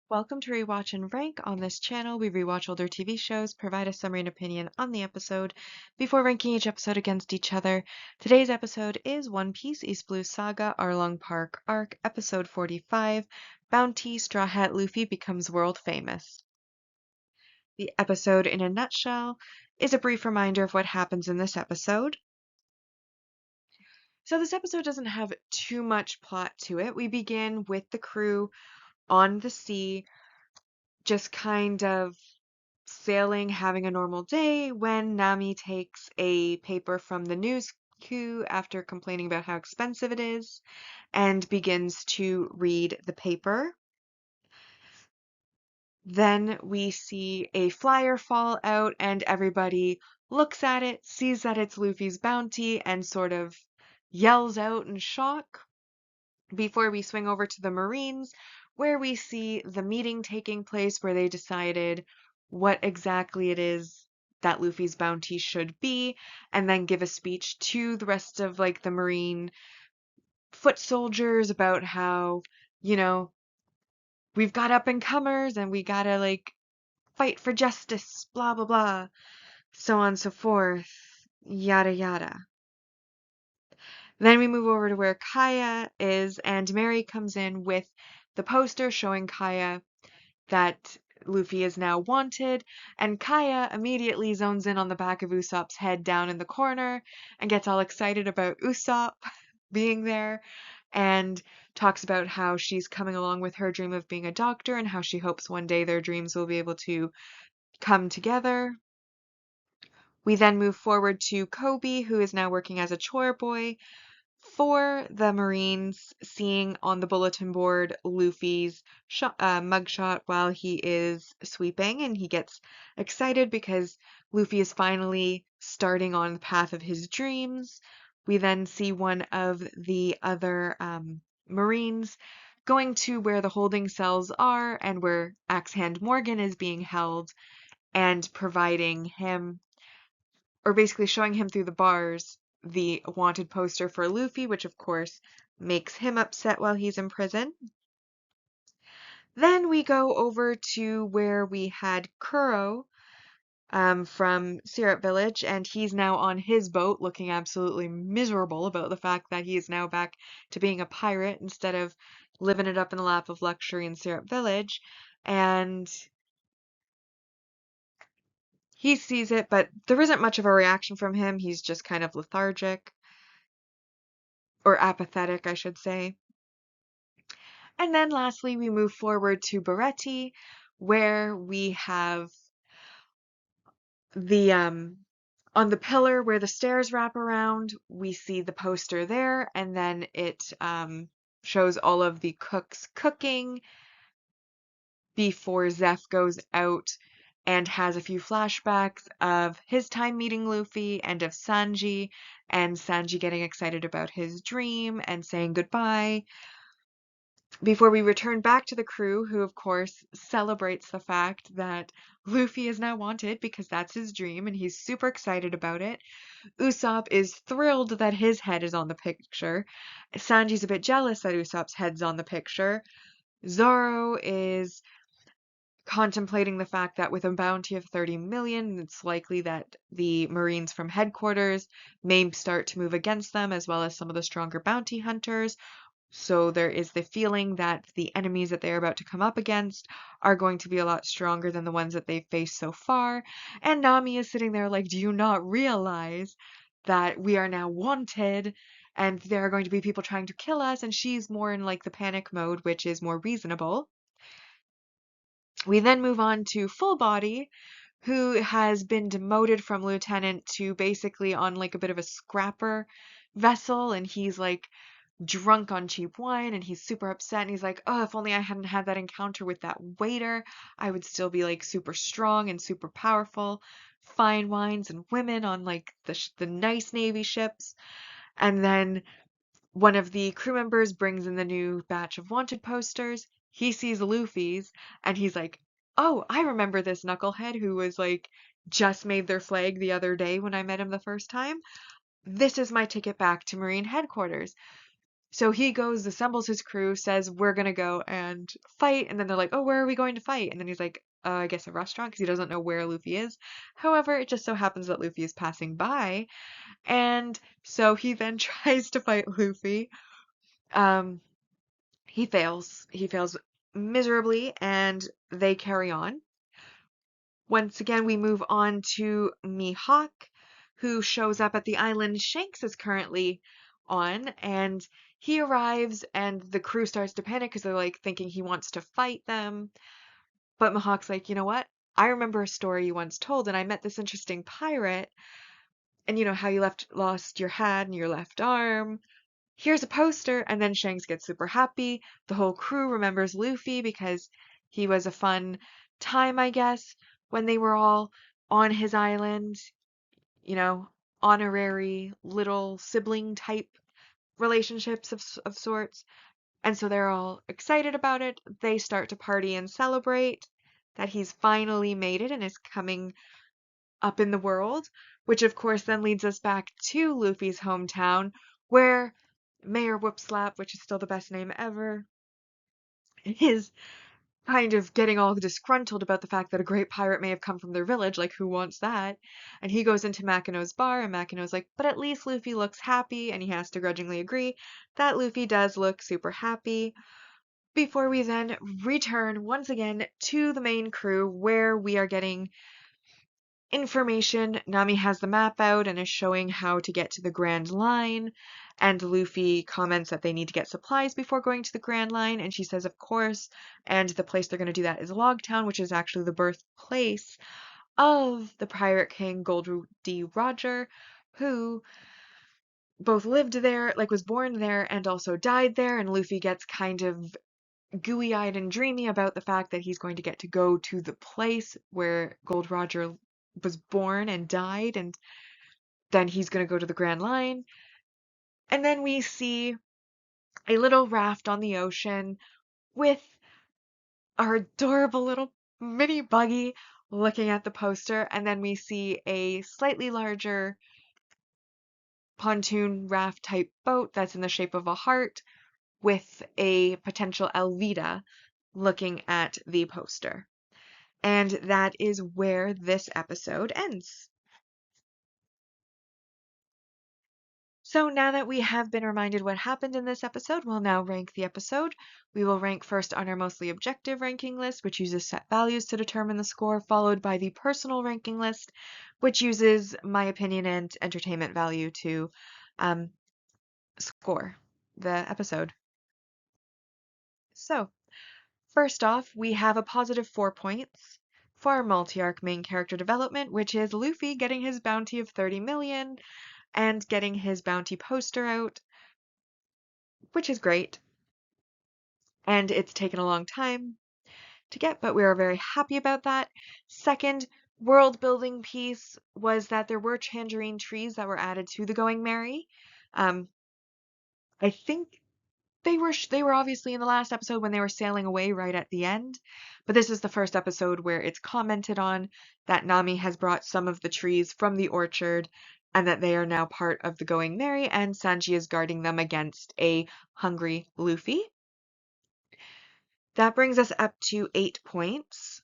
Welcome to Rewatch and Rank. On this channel, we rewatch older TV shows, provide a summary and opinion on the episode before ranking each episode against each other. Today's episode is One Piece East Blue Saga Arlong Park Arc, Episode 45, Bounty Straw Hat Luffy becomes world famous. The episode, in a nutshell, is a brief reminder of what happens in this episode. So this episode doesn't have too much plot to it. We begin with the crew on the sea, just kind of sailing, having a normal day, when Nami takes a paper from the news queue after complaining about how expensive it is and begins to read the paper. Then we see a flyer fall out and everybody looks at it, sees that it's Luffy's bounty, and sort of yells out in shock before we swing over to the Marines, where we see the meeting taking place where they decided what exactly it is that Luffy's bounty should be, and then give a speech to the rest of like the Marine foot soldiers about how, you know, we've got up and comers and we gotta like fight for justice, blah blah blah, so on and so forth, yada yada. Then we move over to where Kaya is, and Mary comes in with the poster showing Kaya that Luffy is now wanted, and Kaya immediately zones in on the back of Usopp's head down in the corner and gets all excited about Usopp being there and talks about how she's coming along with her dream of being a doctor and how she hopes one day their dreams will be able to come together. We then move forward to Kobe, who is now working as a chore boy for the Marines, seeing on the bulletin board Luffy's mugshot while he is sweeping, and he gets excited because Luffy is finally starting on the path of his dreams. We then see one of the other Marines going to where the holding cells are and where Axe Hand Morgan is being held and providing him, or basically showing him through the bars, the wanted poster for Luffy, which of course makes him upset while he's in prison. Then we go over to where we had Kuro from Syrup Village, and he's now on his boat looking absolutely miserable about the fact that he is now back to being a pirate instead of living it up in the lap of luxury in Syrup Village. And he sees it, but there isn't much of a reaction from him. He's just kind of lethargic, or apathetic, I should say. And then lastly, we move forward to Baretti, where we have the on the pillar where the stairs wrap around, we see the poster there, and then it shows all of the cooks cooking before Zeph goes out and has a few flashbacks of his time meeting Luffy and of Sanji, and Sanji getting excited about his dream and saying goodbye. Before we return back to the crew, who of course celebrates the fact that Luffy is now wanted because that's his dream and he's super excited about it. Usopp is thrilled that his head is on the picture. Sanji's a bit jealous that Usopp's head's on the picture. Zoro is contemplating the fact that with a bounty of 30 million, it's likely that the Marines from headquarters may start to move against them, as well as some of the stronger bounty hunters. So there is the feeling that the enemies that they're about to come up against are going to be a lot stronger than the ones that they've faced so far. And Nami is sitting there like, do you not realize that we are now wanted and there are going to be people trying to kill us? And she's more in like the panic mode, which is more reasonable. We then move on to Full Body, who has been demoted from lieutenant to basically on like a bit of a scrapper vessel, and he's like drunk on cheap wine and he's super upset and he's like, oh, if only I hadn't had that encounter with that waiter, I would still be like super strong and super powerful. Fine wines and women on like the nice Navy ships. And then one of the crew members brings in the new batch of wanted posters. He sees Luffy's and he's like, oh, I remember this knucklehead who was like just made their flag the other day when I met him the first time. This is my ticket back to Marine headquarters. So he goes, assembles his crew, says, we're gonna go and fight. And then they're like, oh, where are we going to fight? And then he's like, I guess a restaurant, because he doesn't know where Luffy is. However, it just so happens that Luffy is passing by. And so he then tries to fight Luffy. Um, he fails. He fails miserably, and they carry on. Once again, we move on to Mihawk, who shows up at the island Shanks is currently on, and he arrives, and the crew starts to panic because they're like thinking he wants to fight them. But Mihawk's like, you know what? I remember a story you once told, and I met this interesting pirate, and you know how you lost your hat and your left arm. Here's a poster, and then Shanks gets super happy. The whole crew remembers Luffy because he was a fun time, I guess, when they were all on his island, you know, honorary little sibling type relationships of sorts. And so they're all excited about it. They start to party and celebrate that he's finally made it and is coming up in the world, which of course then leads us back to Luffy's hometown, where Mayor Whoopslap, which is still the best name ever, is kind of getting all disgruntled about the fact that a great pirate may have come from their village, like who wants that? And he goes into Makino's bar, and Makino's like, but at least Luffy looks happy, and he has to grudgingly agree that Luffy does look super happy. Before we then return once again to the main crew, where we are getting information. Nami has the map out and is showing how to get to the Grand Line. And Luffy comments that they need to get supplies before going to the Grand Line. And she says, of course. And the place they're going to do that is Logtown, which is actually the birthplace of the Pirate King Gold D. Roger, who both lived there, like was born there, and also died there. And Luffy gets kind of gooey-eyed and dreamy about the fact that he's going to get to go to the place where Gold Roger was born and died, and then he's going to go to the Grand Line. And then we see a little raft on the ocean with our adorable little mini buggy looking at the poster, and then we see a slightly larger pontoon raft type boat that's in the shape of a heart with a potential Elvita looking at the poster. And that is where this episode ends. So now that we have been reminded what happened in this episode, we'll now rank the episode. We will rank first on our mostly objective ranking list, which uses set values to determine the score, followed by the personal ranking list, which uses my opinion and entertainment value to score the episode. So, first off, we have a positive 4 points for our multi-arc main character development, which is Luffy getting his bounty of 30 million and getting his bounty poster out, which is great. And it's taken a long time to get, but we are very happy about that. Second world building piece was that there were tangerine trees that were added to the Going Merry. I think they were obviously in the last episode when they were sailing away right at the end, but this is the first episode where it's commented on that Nami has brought some of the trees from the orchard and that they are now part of the Going Merry, and Sanji is guarding them against a hungry Luffy. That brings us up to 8 points.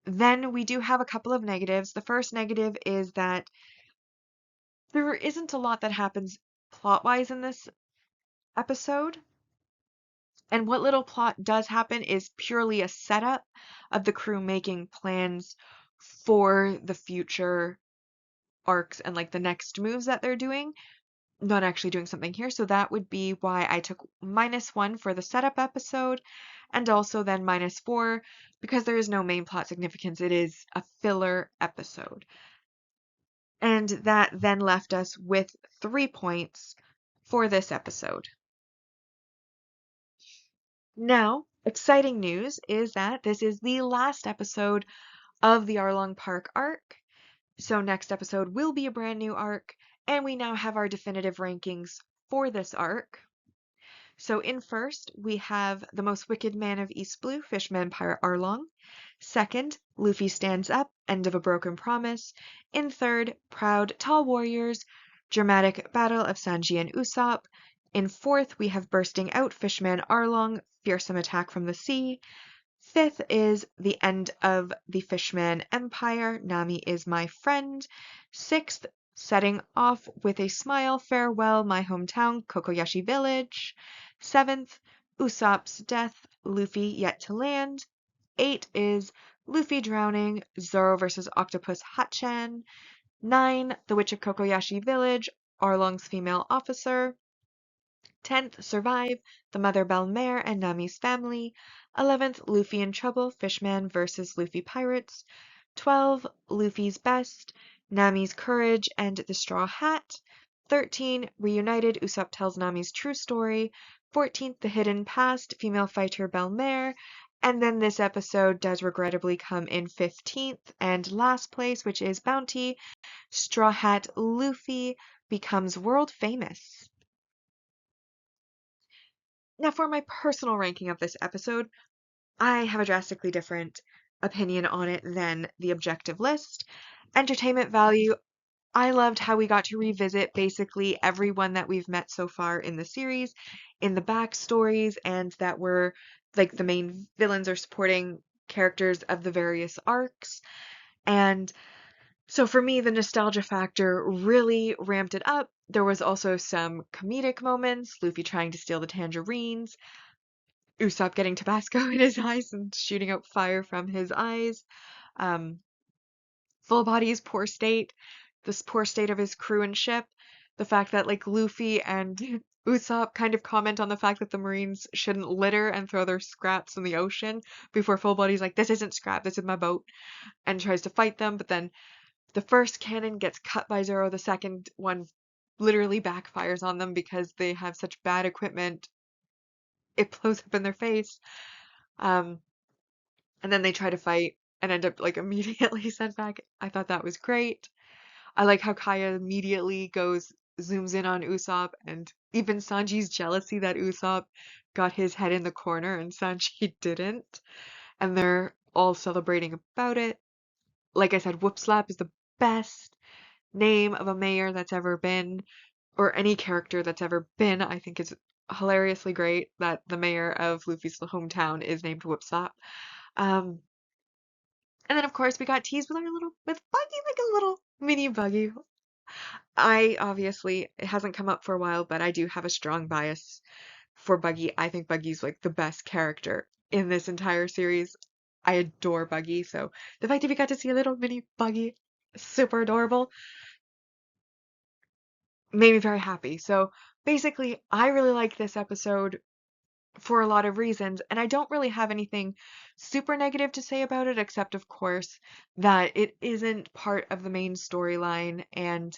Then we do have a couple of negatives. The first negative is that there isn't a lot that happens plot-wise in this episode. And what little plot does happen is purely a setup of the crew making plans for the future arcs and like the next moves that they're doing, not actually doing something here. So that would be why I took -1 for the setup episode, and also then -4 because there is no main plot significance. It is a filler episode. And that then left us with 3 points for this episode. Now, exciting news is that this is the last episode of the Arlong Park arc. So next episode will be a brand new arc, and we now have our definitive rankings for this arc. So in first, we have the most wicked man of East Blue, Fishman Pirate Arlong. Second, Luffy stands up, end of a broken promise. In third, proud, tall warriors, dramatic battle of Sanji and Usopp. In fourth, we have Bursting Out, Fishman Arlong, Fearsome Attack from the Sea. Fifth is The End of the Fishman Empire, Nami is My Friend. Sixth, Setting Off with a Smile, Farewell, My Hometown, Kokoyashi Village. Seventh, Usopp's Death, Luffy Yet to Land. Eight is Luffy Drowning, Zoro vs. Octopus Hatchan. 9, The Witch of Kokoyashi Village, Arlong's Female Officer. 10th, Survive, The Mother Bell Mare and Nami's Family. 11th, Luffy in Trouble, Fishman vs. Luffy Pirates. 12, Luffy's Best, Nami's Courage and the Straw Hat. 13, Reunited, Usopp tells Nami's true story. 14th, The Hidden Past, Female Fighter Bell Mare. And then this episode does regrettably come in 15th and last place, which is Bounty, Straw Hat Luffy becomes world famous. Now, for my personal ranking of this episode, I have a drastically different opinion on it than the objective list. Entertainment value, I loved how we got to revisit basically everyone that we've met so far in the series, in the backstories, and that were like the main villains or supporting characters of the various arcs. And so for me, the nostalgia factor really ramped it up. There was also some comedic moments, Luffy trying to steal the tangerines, Usopp getting Tabasco in his eyes and shooting out fire from his eyes, um, Full Body's poor state, this poor state of his crew and ship, the fact that like Luffy and Usopp kind of comment on the fact that the Marines shouldn't litter and throw their scraps in the ocean before Full Body's like, this isn't scrap, this is my boat, and tries to fight them, but then the first cannon gets cut by Zoro, the second one literally backfires on them because they have such bad equipment, it blows up in their face. Um, and then they try to fight and end up like immediately sent back. I thought that was great. I like how Kaya immediately zooms in on Usopp, and even Sanji's jealousy that Usopp got his head in the corner and Sanji didn't. And they're all celebrating about it. Like I said, Whoop Slap is the best name of a mayor that's ever been, or any character that's ever been. I think it's hilariously great that the mayor of Luffy's hometown is named Whoop Slap. Um, and then of course we got teased with with Buggy, like a little mini Buggy. I obviously, it hasn't come up for a while, but I do have a strong bias for Buggy. I think Buggy's like the best character in this entire series. I adore Buggy, so the fact that we got to see a little mini Buggy, super adorable, made me very happy. So basically, I really like this episode for a lot of reasons, and I don't really have anything super negative to say about it, except, of course, that it isn't part of the main storyline, and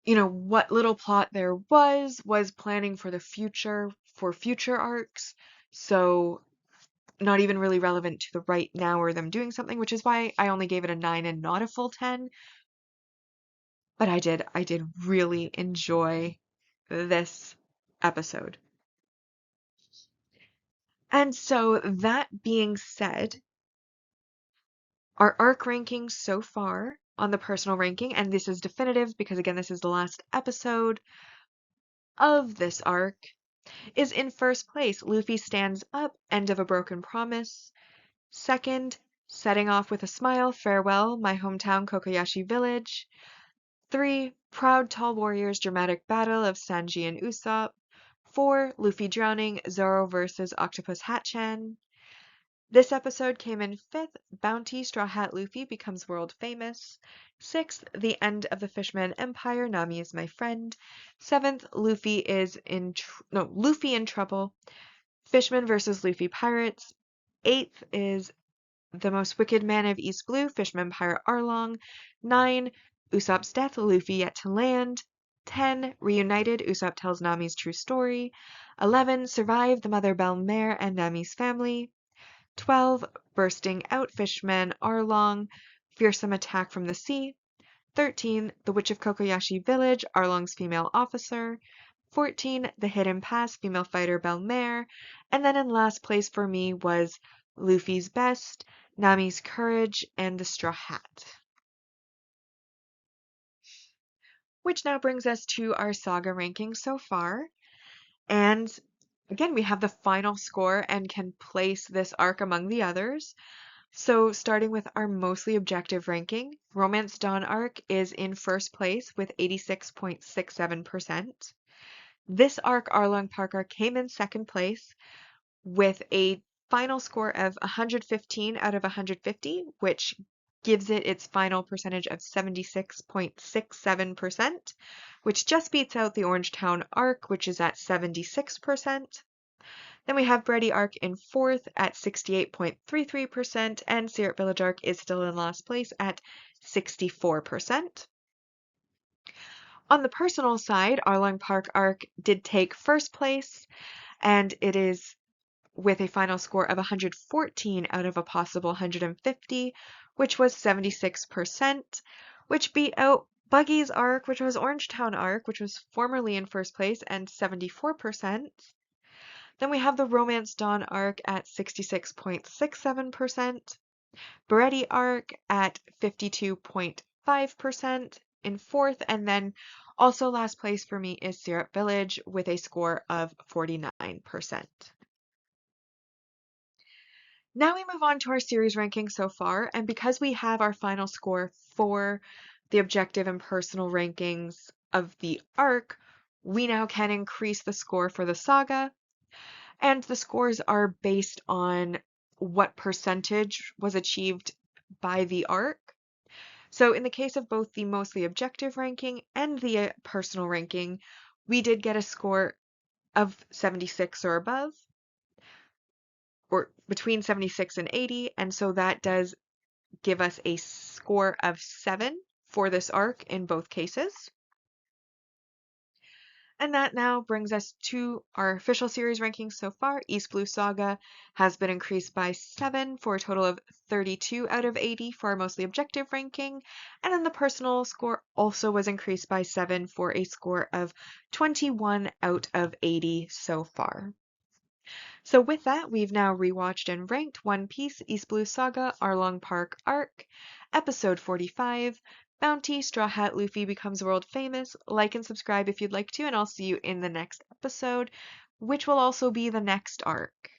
what little plot there was planning for the future, for future arcs, so not even really relevant to the right now or them doing something, which is why I only gave it a 9 and not a full 10. But I did really enjoy this episode. And so that being said, our arc rankings so far on the personal ranking, and this is definitive because again, this is the last episode of this arc, is in first place, Luffy Stands Up, End of a Broken Promise. Second, Setting Off with a Smile, Farewell, My Hometown, Kokoyashi Village. 3, Proud Tall Warriors, Dramatic Battle of Sanji and Usopp. 4, Luffy Drowning, Zoro vs. Octopus Hatchan. This episode came in 5th, Bounty, Straw Hat Luffy becomes world famous. 6th, The End of the Fishman Empire, Nami is My Friend. 7th, Luffy in Trouble, Fishman vs. Luffy Pirates. 8th is The Most Wicked Man of East Blue, Fishman Pirate Arlong. 9, Usopp's Death, Luffy Yet to Land. 10, Reunited, Usopp tells Nami's true story. 11, Survive, The Mother Bell Mare and Nami's Family. 12, Bursting Out, Fishman Arlong, Fearsome Attack from the Sea. 13, The Witch of Kokoyashi Village, Arlong's Female Officer. 14, The Hidden Pass, Female Fighter Bell Mare. And then in last place for me was Luffy's Best, Nami's Courage, and the Straw Hat. which now brings us to our saga ranking so far. And again, we have the final score and can place this arc among the others. So, starting with our mostly objective ranking, Romance Dawn arc is in first place with 86.67%. This arc, Arlong Park arc, came in second place with a final score of 115 out of 150, which gives it its final percentage of 76.67%, which just beats out the Orangetown arc, which is at 76%. Then we have Bredy arc in fourth at 68.33%, and Syrup Village arc is still in last place at 64%. On the personal side, Arlong Park arc did take first place, and it is with a final score of 114 out of a possible 150, which was 76%, which beat out Buggy's arc, which was Orangetown arc, which was formerly in first place, and 74%. Then we have the Romance Dawn arc at 66.67%, Beretti arc at 52.5% in fourth, and then also last place for me is Syrup Village with a score of 49%. Now we move on to our series ranking so far, and because we have our final score for the objective and personal rankings of the arc, we now can increase the score for the saga, and the scores are based on what percentage was achieved by the arc. So in the case of both the mostly objective ranking and the personal ranking, we did get a score of 76 or above, or between 76 and 80, and so that does give us a score of 7 for this arc in both cases. And that now brings us to our official series rankings so far. East Blue Saga has been increased by 7 for a total of 32 out of 80 for our mostly objective ranking. And then the personal score also was increased by 7 for a score of 21 out of 80 so far. So with that, we've now rewatched and ranked One Piece East Blue Saga Arlong Park Arc, Episode 45, Bounty Straw Hat Luffy becomes world famous. Like and subscribe if you'd like to, and I'll see you in the next episode, which will also be the next arc.